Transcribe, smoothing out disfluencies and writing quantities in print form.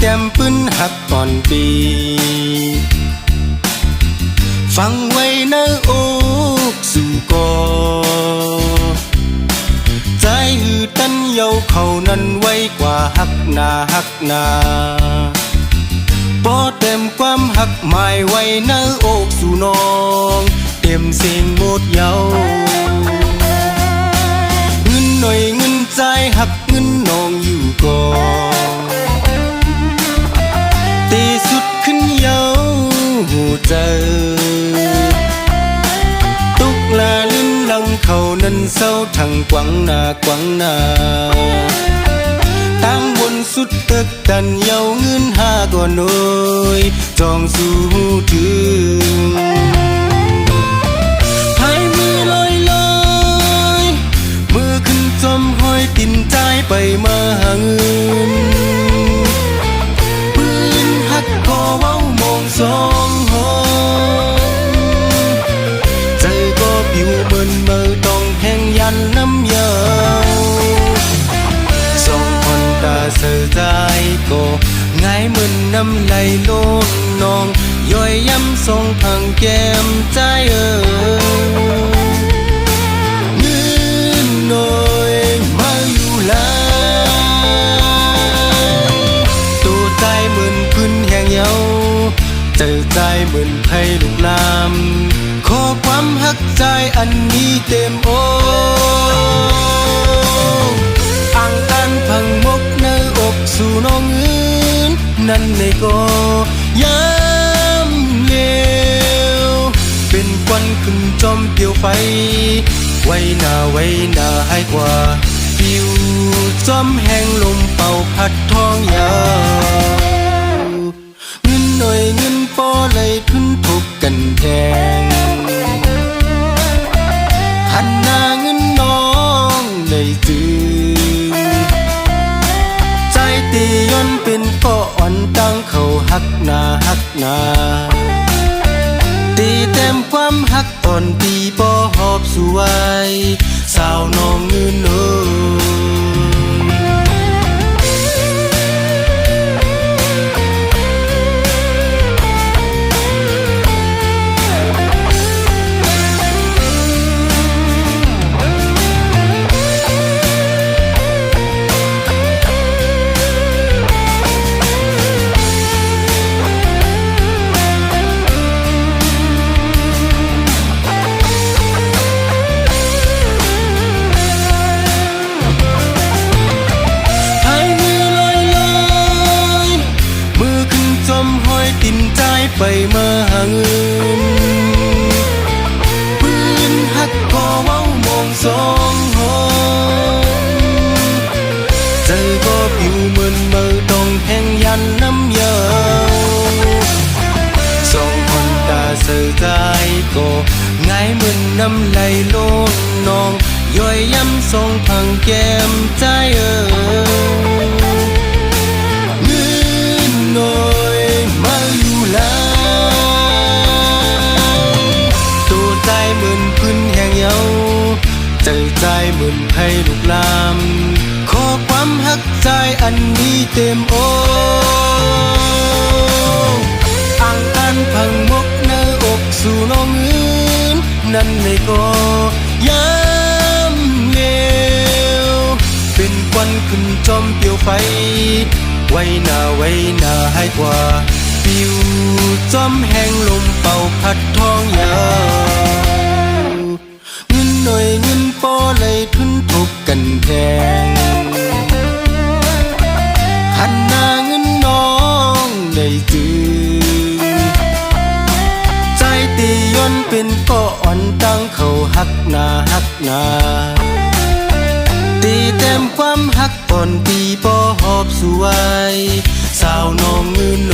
ต็มปืนหักก่อนปีฟังไว้นะโอกสู่กอใจหือตันเยาเขานั้นไว้กว่าหักนาพอเต็มความหักหมายไว้นะโอกสู่น้องเต็มเสียงหมดเยาเงินหน่อยเงินใจหักเงินน้องอยู่ก่อนตีสุดขึ้นเยาหูเจอตุกลาลิ้นลังเขานั้นเศร้าทั้งกวังนาตั้งบนสุดตึกดันเยาเงินห้าก่อนโอยจองสู่ถึงพายมือลอยมือขึ้นจมห้อยตินใจไปมาหาเงินปืนหักคอเว้ามองสองหองใจก็ปิวเมินเมื่อต้องแข่งยันน้ำเยาสองคนตาเสือใจก็ง่ายเหมือนน้ำไหลลงนองย่อยย้ำทรงพังแก้มใจเงินน้อยมาอยู่หลายตัวใจเหมือนพื้นแห่งเยาเจอใจเหมือนไผ่ลูกลามขอความหักใจอันนี้เต็มอกอังอันพังมกเนื้ออกสู่น้องเงินนั่นในก็ย้ำเลี้ยวเป็นควันขึ้นจอมเปลี่ยวไฟไว้หน้าให้กว่าปิวจอมแห้งลมเป่าพัดท้องยาวเงินหน่อยเงินพอเลยทุนทบกันแทงหันหน้าเงินน้องได้จือใจตีย้อนเป็นก็อ่อนตั้งเขาหักนาตีเต็มความหักอ่อนตีบ่หอบสวยสาวน้องเงินโนตินใจไปมาหาเงินปืนหักคอเว้ามองสองหองใจก็ปิวเหมือนเมื่อต้องแข่งยันน้ำเยาสองคนตาเสือใจก็ง่ายเหมือนน้ำไหลล้นนองย่อยย้ำทรงพังแก้มใจเงินน้อยมาอยู่หลายตัวใจเหมือนพื้นแห่งเยาเจอใจเหมือนไผ่ลูกลามขอความหักใจอันนี้เต็มอกอังอันพังมกเนื้ออกสู่น้องเงินนั่นในก็ย้ำเลี้ยวเป็นควันขึ้นจอมเปลี่ยวไฟไว้หน้าให้กว่าปิวจอมแห้งลมเป่าพัดท้องยาวเงินหน่อยเงินพอเลยทุนทบกันแทงหันหน้าเงินน้องได้จือใจตีย้อนเป็นก็อ่อนตั้งเขาหักนาตีเต็มความหักอ่อนตีบ่หอบสวยสาวน้องเงินโน